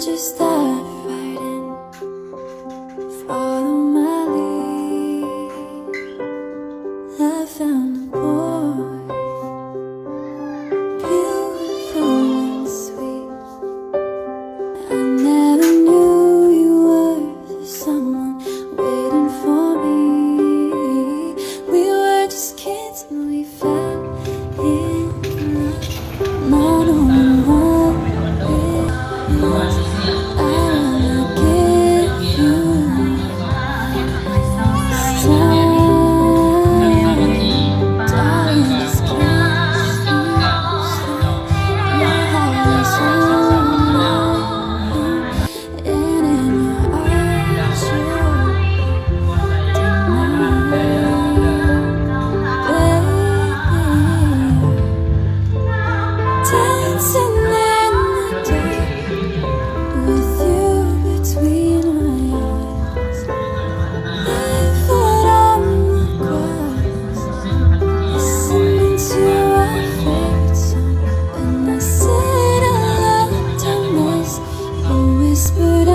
just start fighting. Follow my lead. I found a boy, beautiful and sweet. I never knew you were someone waiting for me. We were just kids and we fell in love, not knowing what it is. Whispered